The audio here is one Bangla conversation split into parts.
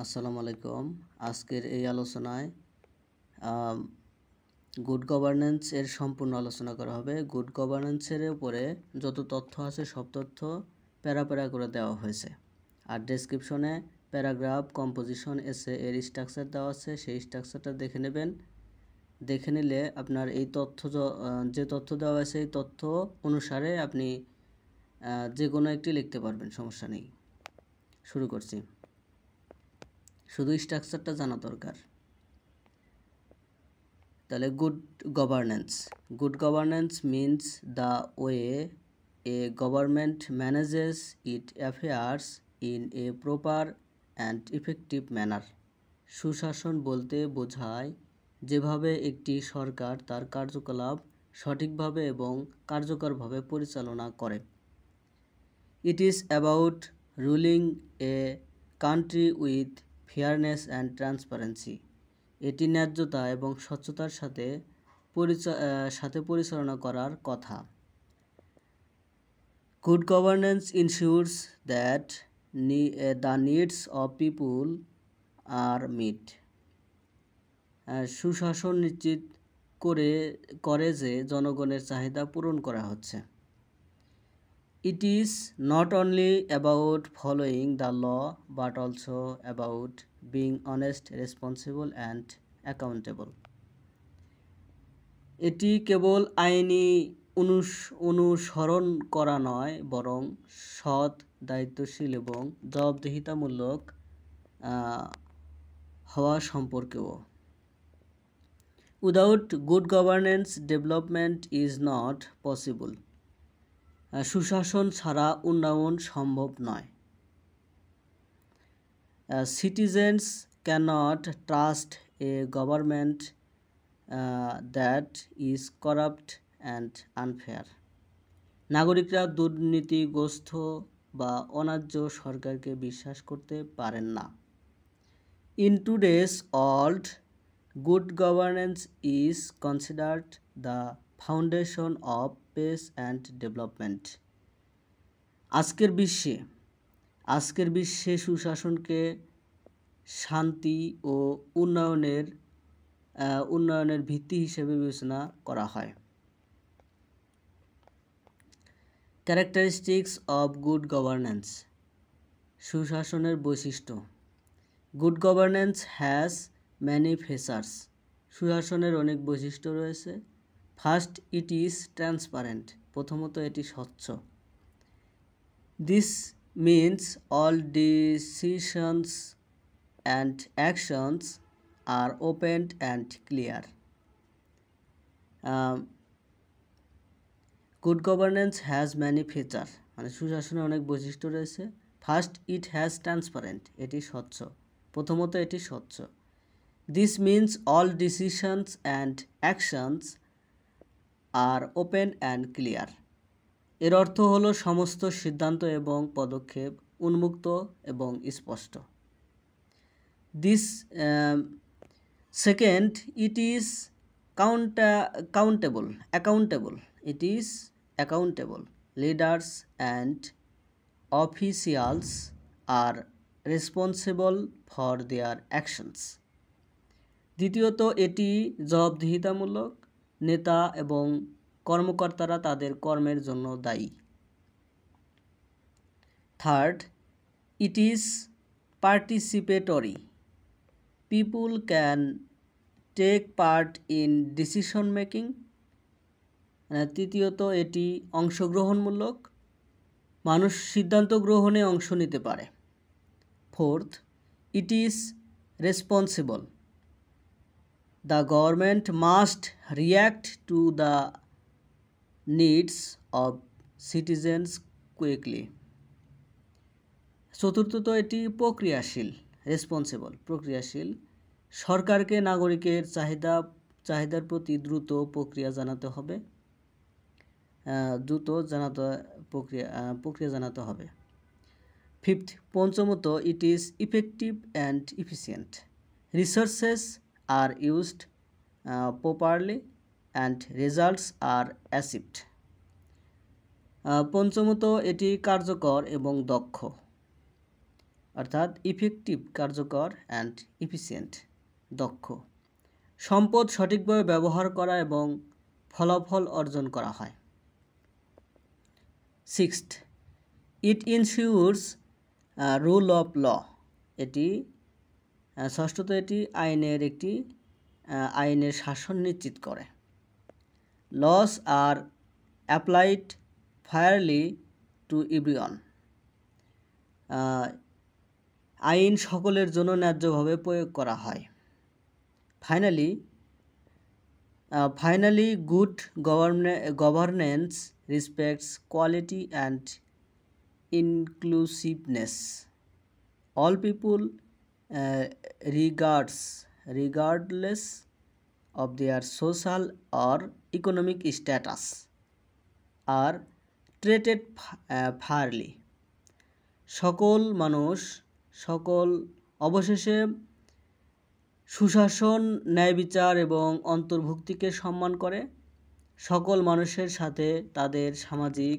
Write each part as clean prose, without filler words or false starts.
আসসালামু আলাইকুম। আজকের এই আলোচনায় গুড গভর্নেন্স এর সম্পূর্ণ আলোচনা করা হবে। গুড গভর্নেন্সের উপরে যত তথ্য আছে সব তথ্য প্যারা প্যারা করে দেওয়া হয়েছে। আর ডেসক্রিপশনে প্যারাগ্রাফ, কম্পোজিশন, এসে এর স্ট্রাকচার দেওয়া আছে, সেই স্ট্রাকচারটা দেখে নেবেন। দেখে নিলে আপনার এই তথ্য যে তথ্য দেওয়া আছে এই তথ্য অনুসারে আপনি যে কোনো একটি লিখতে পারবেন, সমস্যা নেই। শুরু করছি। শুধু স্ট্রাকচারটা জানা দরকার। তাহলে good governance means the way a government manages it affairs in a proper and effective manner. সুশাসন বলতে বোঝায় যেভাবে একটি সরকার তার কার্যকলাপ সঠিকভাবে এবং কার্যকরভাবে পরিচালনা করে। It is about ruling a country with fairness and transparency. এটি ন্যায্যতা এবং স্বচ্ছতার সাথে পরিচালনা করার কথা। Good governance ensures that the needs of people are meet. সুশাসন নিশ্চিত করে যে জনগণের চাহিদা পূরণ করা হচ্ছে। It is not only about following the law but also about being honest, responsible and accountable. এটি কেবল আইনি অনুসরণ করা নয়, বরং সৎ, দায়িত্বশীল এবং জবাবদিহিতামূলক হওয়া সম্পর্কেও। Without good governance, development is not possible. সুশাসন ছাড়া উন্নয়ন সম্ভব নয়। Citizens cannot trust a government that is corrupt and unfair. নাগরিকরা দুর্নীতিগ্রস্ত বা অন্যায্য সরকারকে বিশ্বাস করতে পারেন না। In today's world, good governance is considered the foundation of peace and development. আজকের বিশ্বে সুশাসনকে শান্তি ও উন্নয়নের ভিত্তি হিসেবে বিবেচনা করা হয়। Characteristics of good governance. সুশাসনের বৈশিষ্ট্য। Good governance has many features. সুশাসনের অনেক বৈশিষ্ট্য রয়েছে। First, it is transparent. প্রথমত, এটি স্বচ্ছ। This means all decisions and actions are open and clear. Good governance has many features. মানে সুশাসনের অনেক বৈশিষ্ট্য রয়েছে। First, it has transparent. এটি স্বচ্ছ। প্রথমত, এটি স্বচ্ছ। This means all decisions and actions are open and clear. এর অর্থ হলো সমস্ত সিদ্ধান্ত এবং পদক্ষেপ উন্মুক্ত এবং স্পষ্ট। This second, it is accountable. It is accountable. Leaders and officials R responsible for their actions. দ্বিতীয়ত, এটি জবাবদিহিতামূলক। নেতা এবং কর্মকর্তারা তাদের কর্মের জন্য দায়ী। Third, it is participatory. People can take part in decision making. তৃতীয়ত, এটি অংশগ্রহণমূলক। মানুষ সিদ্ধান্ত গ্রহণে অংশ নিতে পারে। Fourth, it is responsible. The government must react to the needs of citizens quickly. চতুর্থত, এটি প্রক্রিয়াশীল। প্রক্রিয়াশীল। সরকারকে নাগরিকের চাহিদার প্রতি দ্রুত প্রক্রিয়া জানাতে হবে। ফিফথ, পঞ্চমত, it is effective and efficient. Resources are used properly and results are achieved. পঞ্চমত, এটি কার্যকর এবং দক্ষ। অর্থাৎ ইফেক্টিভ কার্যকর অ্যান্ড ইফিসিয়েন্ট দক্ষ। সম্পদ সঠিকভাবে ব্যবহার করা এবং ফলাফল অর্জন করা হয়। Sixth, it ensures rule of law. এটি ষষ্ঠত, এটি আইনের শাসন নিশ্চিত করে। Laws are applied fairly to everyone. আইন সকলের জন্য ন্যায্যভাবে প্রয়োগ করা হয়। Finally good governance respects quality and inclusiveness. All people regardless of their social or economic status are treated fairly. অবশেষে সুশাসন ন্যায়বিচার এবং অন্তর্ভুক্তিকে সম্মান করে। সকল মানুষের সাথে তাদের সামাজিক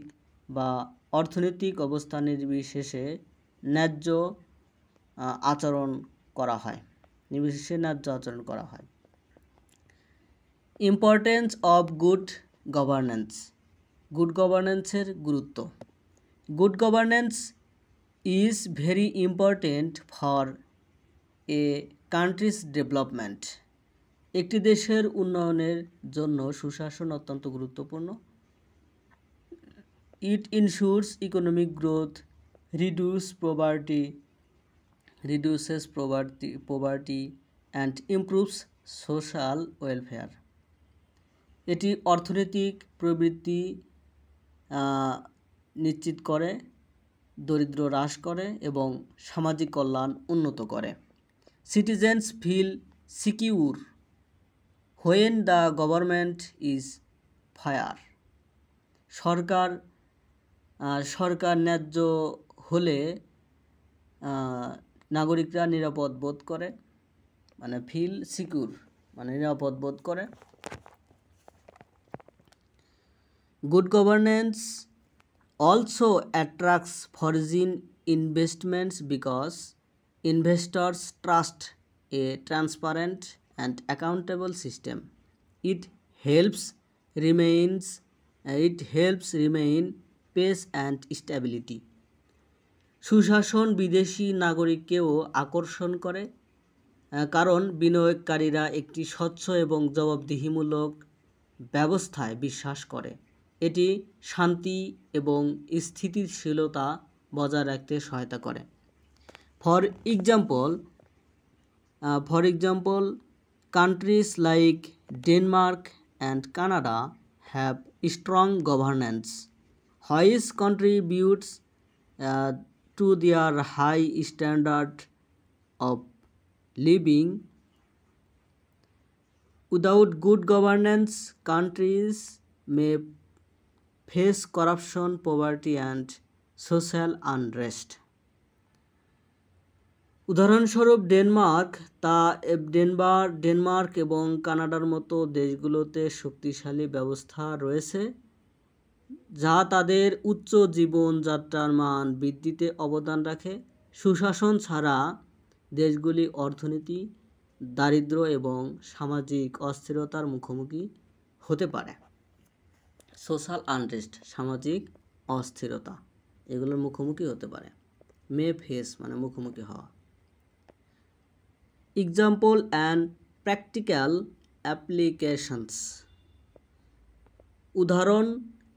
বা অর্থনৈতিক অবস্থা নির্বিশেষে ন্যায্য আচরণ করা হয়। Importance of good governance. Good গভর্নেন্সের গুরুত্ব। Good governance is very important for a country's development. একটি দেশের উন্নয়নের জন্য সুশাসন অত্যন্ত গুরুত্বপূর্ণ। It ensures economic growth, reduces poverty and improves social welfare. এটি অর্থনৈতিক প্রবৃদ্ধি নিশ্চিত করে, দরিদ্র হ্রাস করে এবং সামাজিক কল্যাণ উন্নত করে। Citizens feel secure when the government is fair. সরকার ন্যায্য হলে নাগরিকরা নিরাপদ বোধ করে, ফিল সিকিউর নিরাপদ বোধ করে। Good governance also attracts foreign investments because investors trust A transparent and accountable system. It helps remain pace and stability. সুশাসন বিদেশি নাগরিককেও আকর্ষণ করে, কারণ বিনিয়োগকারীরা একটি স্বচ্ছ এবং জবাবদিহিমূলক ব্যবস্থায় বিশ্বাস করে। এটি শান্তি এবং স্থিতিশীলতা বজায় রাখতে সহায়তা করে। For example, countries like Denmark and Canada have strong governance which contributes to their high standard of living. Without good governance, countries may face corruption, poverty, and social unrest. উদাহরণস্বরূপ ডেনমার্ক এবং কানাডার মতো দেশগুলোতে শক্তিশালী ব্যবস্থা রয়েছে যা তাদের উচ্চ জীবনযাত্রার মান বৃদ্ধিতে অবদান রাখে। সুশাসন ছাড়া দেশগুলি অর্থনীতি, দারিদ্র্য এবং সামাজিক অস্থিরতার মুখোমুখি হতে পারে। সোশ্যাল আনরেস্ট, সামাজিক অস্থিরতা, এগুলোর মুখোমুখি হতে পারে। ফেস মুখোমুখি হওয়া। Example and practical applications. উদাহরণ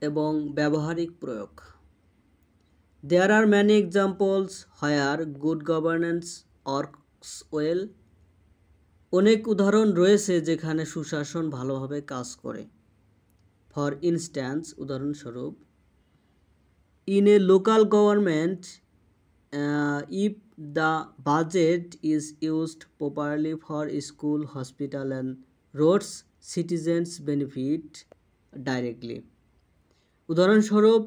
এবং ব্যবহারিক প্রয়োগ। There are many examples where good governance works well. অনেক উদাহরণ রয়েছে যেখানে সুশাসন ভালোভাবে কাজ করে। ফর ইনস্ট্যান্স, উদাহরণস্বরূপ, in a local government, if the budget is used properly for school, hospital and roads, citizens benefit directly. উদাহরণস্বরূপ,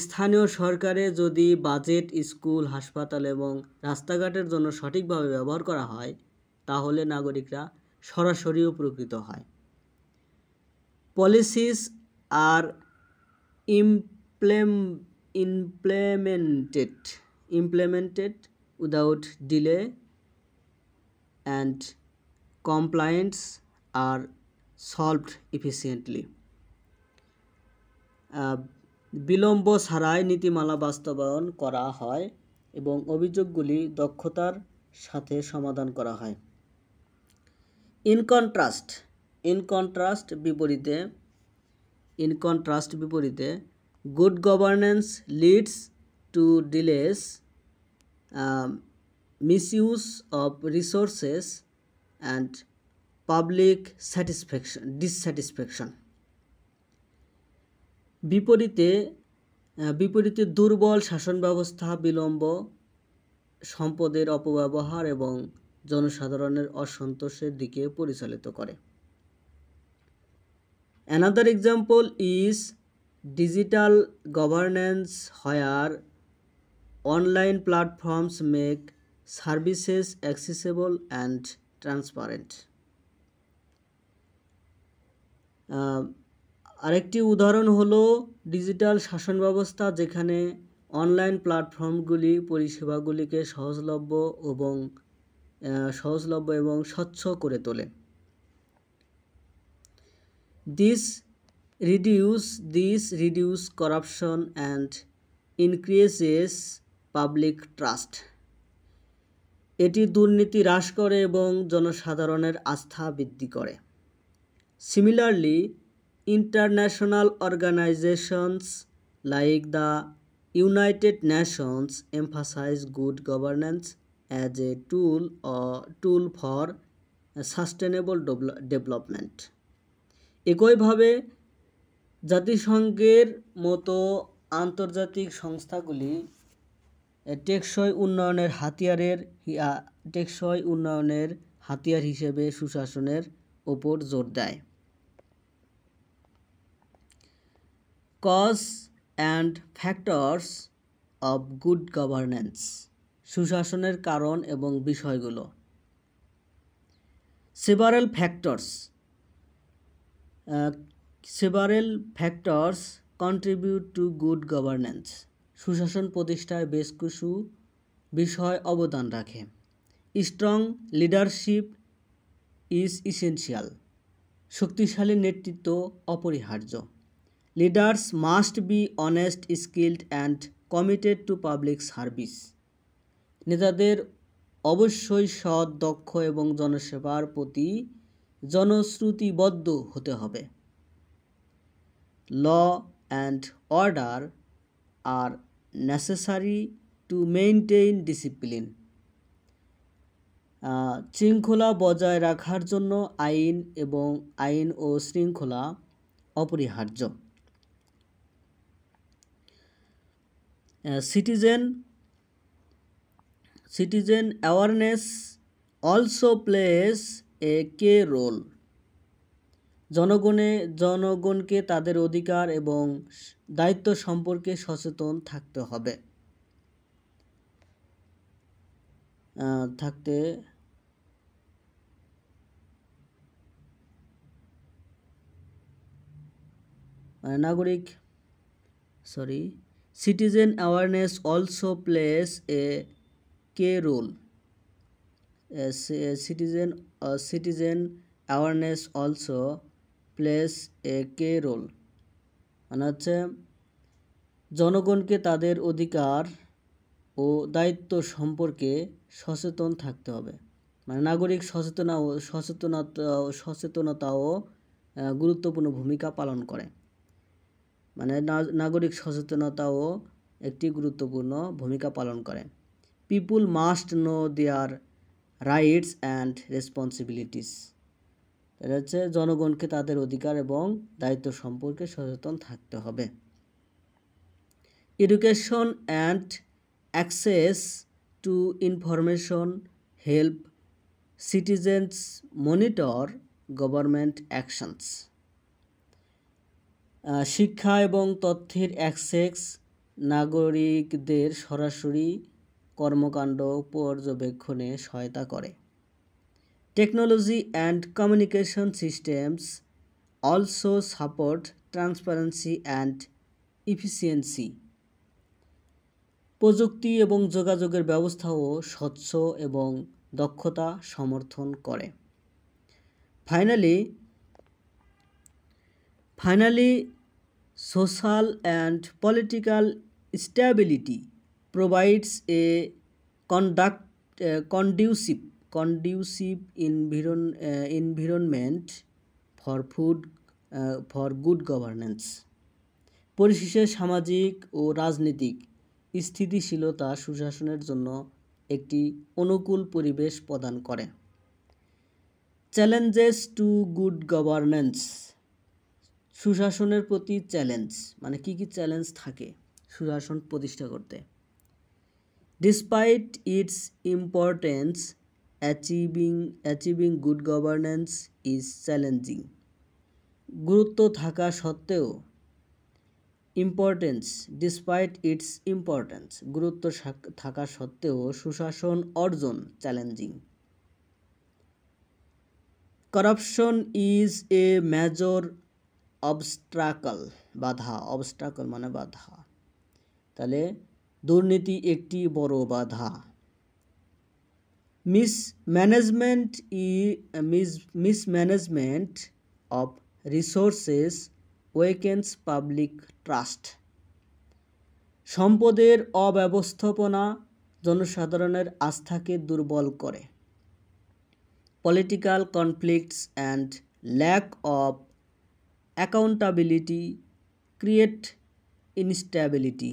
স্থানীয় সরকারে যদি বাজেট স্কুল, হাসপাতাল এবং রাস্তাঘাটের জন্য সঠিকভাবে ব্যবহার করা হয় তাহলে নাগরিকরা সরাসরি উপকৃত হয়। Policies are implemented. without delay and complaints are solved efficiently. বিলম্ব ছাড়াই নীতিমালা বাস্তবায়ন করা হয় এবং অভিযোগগুলি দক্ষতার সাথে সমাধান করা হয়। ইন কন্ট্রাস্ট বিপরীতে good governance leads to ডিলেস, misuse of resources and public dissatisfaction. বিপরীতে দুর্বল শাসন ব্যবস্থা বিলম্ব, সম্পদের অপব্যবহার এবং জনসাধারণের অসন্তোষের দিকে পরিচালিত করে। Another example is digital governance, where online platforms make services accessible and transparent. আরেকটি উদাহরণ হলো ডিজিটাল শাসন ব্যবস্থা, যেখানে অনলাইন প্ল্যাটফর্মগুলি পরিষেবাগুলিকে সহজলভ্য এবং স্বচ্ছ করে তোলে। This reduce corruption and increases public trust. এটি দুর্নীতি হ্রাস করে এবং জনসাধারণের আস্থা বৃদ্ধি করে। Similarly, international organisations like the United Nations emphasise good governance as a tool for sustainable development. একইভাবে জাতিসংঘের মতো আন্তর্জাতিক সংস্থাগুলি টেকসই উন্নয়নের হাতিয়ার হিসেবে সুশাসনের ওপর জোর দেয়। Cause and factors of good governance, সুশাসনের কারণ এবং বিষয়গুলো। Several factors contribute to good governance, সুশাসন প্রতিষ্ঠায় বেশ কিছু বিষয় অবদান রাখে। স্ট্রং লিডারশিপ ইজ ইসেনশিয়াল, শক্তিশালী নেতৃত্ব অপরিহার্য। Leaders must be honest, skilled and committed to public service, নেতাদের অবশ্যই সৎ, দক্ষ এবং জনসেবার প্রতি জনশ্রুতিবদ্ধ হতে হবে। Law and order are necessary to maintain discipline, শৃঙ্খলা বজায় রাখার জন্য আইন ও শৃঙ্খলা অপরিহার্য। Citizen awareness also plays a key role, জনগণকে তাদের অধিকার এবং দায়িত্ব সম্পর্কে সচেতন থাকতে হবে। Citizen awareness also plays a key role. Citizen awareness also plays a key role, মানে হচ্ছে জনগণকে তাদের অধিকার ও দায়িত্ব সম্পর্কে সচেতন থাকতে হবে। মানে নাগরিক সচেতনতাও গুরুত্বপূর্ণ ভূমিকা পালন করে। মানে নাগরিক সচেতনতাও একটি গুরুত্বপূর্ণ ভূমিকা পালন করে। People must know their rights and responsibilities, এটা হচ্ছে জনগণকে তাদের অধিকার এবং দায়িত্ব সম্পর্কে সচেতন থাকতে হবে। Education and access to information help citizens monitor government actions, শিক্ষা এবং তথ্যের অ্যাক্সেস নাগরিকদের সরাসরি কর্মকাণ্ড পর্যবেক্ষণে সহায়তা করে। Technology and communication systems also support transparency and efficiency, প্রযুক্তি এবং যোগাযোগের ব্যবস্থাও স্বচ্ছ এবং দক্ষতা সমর্থন করে। Finally social and political stability provides a conducive environment for good governance. পরিশেষে সামাজিক ও রাজনৈতিক স্থিতিশীলতা সুশাসনের জন্য একটি অনুকূল পরিবেশ প্রদান করে। চ্যালেঞ্জেস টু গুড গভর্নেন্স, সুশাসনের প্রতি চ্যালেঞ্জ, মানে কি কি চ্যালেঞ্জ থাকে সুশাসন প্রতিষ্ঠা করতে। Despite its importance, achieving good governance is challenging. গুরুত্ব থাকা সত্ত্বেও গুরুত্ব থাকা সত্ত্বেও সুশাসন অর্জন challenging. Corruption is a major obstacle মানে বাধা, তাহলে দুর্নীতি একটি বড় বাধা। Mismanagement of resources weakens public trust. সম্পদের অব্যবস্থাপনা জনসাধারণের আস্থাকে দুর্বল করে। Political conflicts and lack of accountability create instability.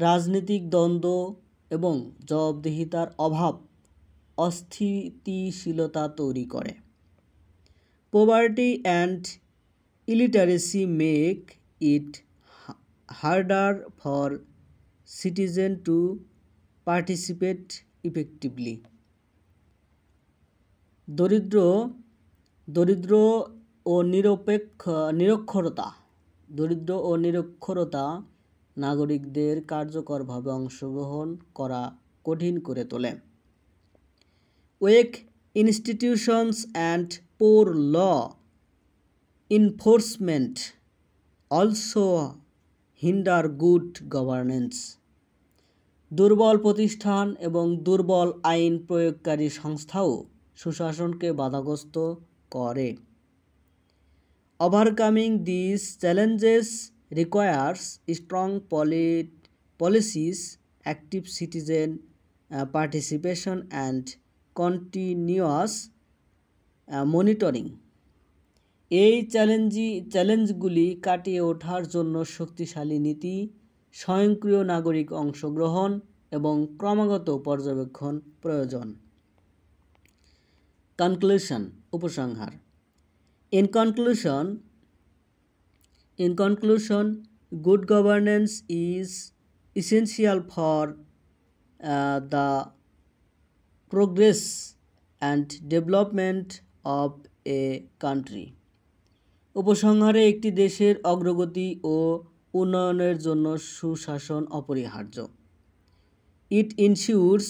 রাজনৈতিক দ্বন্দ্ব এবং জবাবদিহিতার অভাব অস্থিতিশীলতা তৈরি করে। Poverty and illiteracy make it harder for citizen to participate effectively. দরিদ্র ও নিরক্ষরতা নাগরিকদের কার্যকরভাবে অংশগ্রহণ করা কঠিন করে তোলে। Weak institutions and poor law enforcement also hinder good governance. দুর্বল প্রতিষ্ঠান এবং দুর্বল আইন প্রয়োগকারী সংস্থাও সুশাসনকে বাধাগ্রস্ত করে। Overcoming this challenges requires strong policies, active citizen participation and continuous monitoring. এই চ্যালেঞ্জগুলি কাটিয়ে ওঠার জন্য শক্তিশালী নীতি, স্বয়ংক্রিয় নাগরিক অংশগ্রহণ এবং ক্রমাগত পর্যবেক্ষণ প্রয়োজন। কনক্লুশন, উপসংহার। In conclusion, good governance is essential for the progress and development of a country. উপসংহারে একটি দেশের অগ্রগতি ও উন্নয়নের জন্য সুশাসন অপরিহার্য। It ensures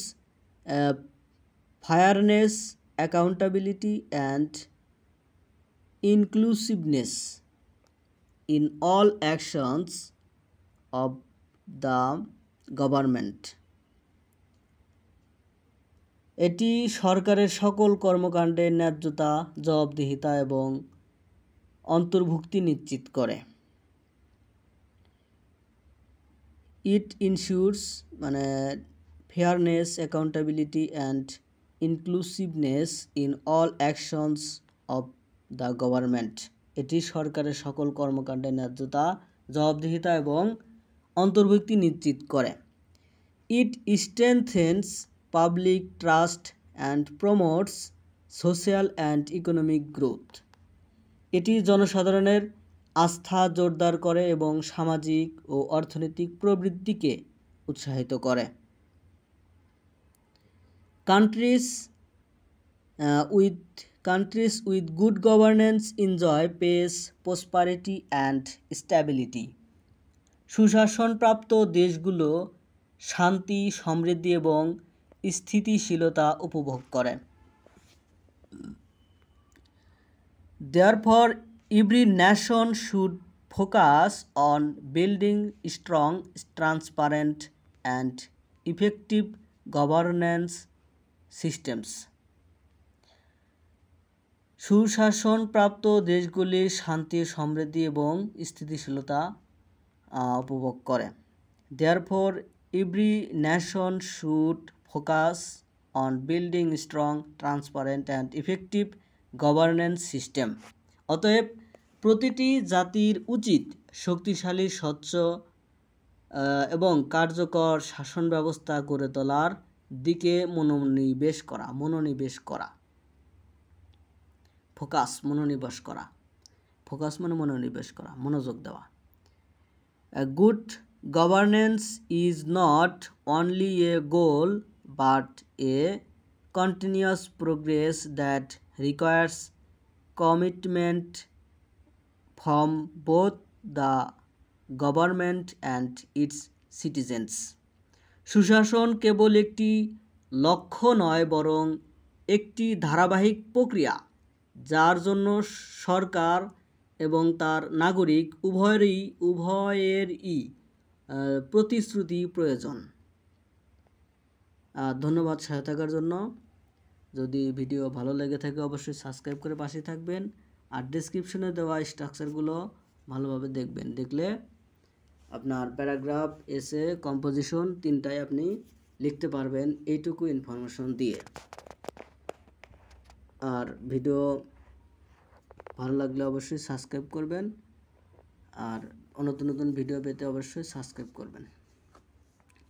fairness, accountability and inclusiveness in all actions of the government. এটি সরকারের সকল কর্মকাণ্ডের ন্যায্যতা, জবাবদিহিতা এবং অন্তর্ভুক্তি নিশ্চিত করে। It ensures মানে fairness, accountability and inclusiveness in all actions of the government. এটি সরকারের সকল কর্মকাণ্ডের ন্যায্যতা, জবাবদিহিতা এবং অন্তর্ভুক্তি নিশ্চিত করে। It strengthens public trust and promotes social and economic growth. এটি জনসাধারণের আস্থা জোরদার করে এবং সামাজিক ও অর্থনৈতিক প্রবৃদ্ধিকে উৎসাহিত করে। Countries with good governance enjoy peace, prosperity and stability. সুশাসনপ্রাপ্ত দেশগুলো শান্তি, সমৃদ্ধি এবং স্থিতিশীলতা উপভোগ করে। Therefore, every nation should focus on building strong, transparent and effective governance systems. সুশাসনপ্রাপ্ত দেশগুলি শান্তি, সমৃদ্ধি এবং স্থিতিশীলতা উপভোগ করে। Therefore, every nation should focus on building strong, transparent and effective governance system. অতএব প্রতিটি জাতির উচিত শক্তিশালী, স্বচ্ছ এবং কার্যকর শাসন ব্যবস্থা গড়ে তোলার দিকে মনোনিবেশ করা। ফোকাস মানে মনোনিবেশ করা, মনোযোগ দেওয়া। A good governance is not only a goal but a continuous progress that requires commitment from both the government and its citizens. সুশাসন কেবল একটি লক্ষ্য নয়, বরং একটি ধারাবাহিক প্রক্রিয়া যার জন্য সরকার এবং তার নাগরিক উভয়েরই প্রতিশ্রুতি প্রয়োজন। ধন্যবাদ সহায়তা করার জন্য। যদি ভিডিও ভালো লেগে থাকে অবশ্যই সাবস্ক্রাইব করে পাশে থাকবেন, আর ডেসক্রিপশনে দেওয়া স্ট্রাকচারগুলো ভালোভাবে দেখবেন। দেখলে আপনার প্যারাগ্রাফ, এসে, কম্পোজিশন তিনটাই আপনি লিখতে পারবেন এইটুকু ইনফরমেশন দিয়ে। আর ভিডিও ভালো লাগলে অবশ্যই সাবস্ক্রাইব করবেন, আর নতুন নতুন ভিডিও পেতে অবশ্যই সাবস্ক্রাইব করবেন।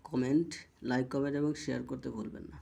কমেন্ট, লাইক, কমেন্ট এবং শেয়ার করতে ভুলবেন না।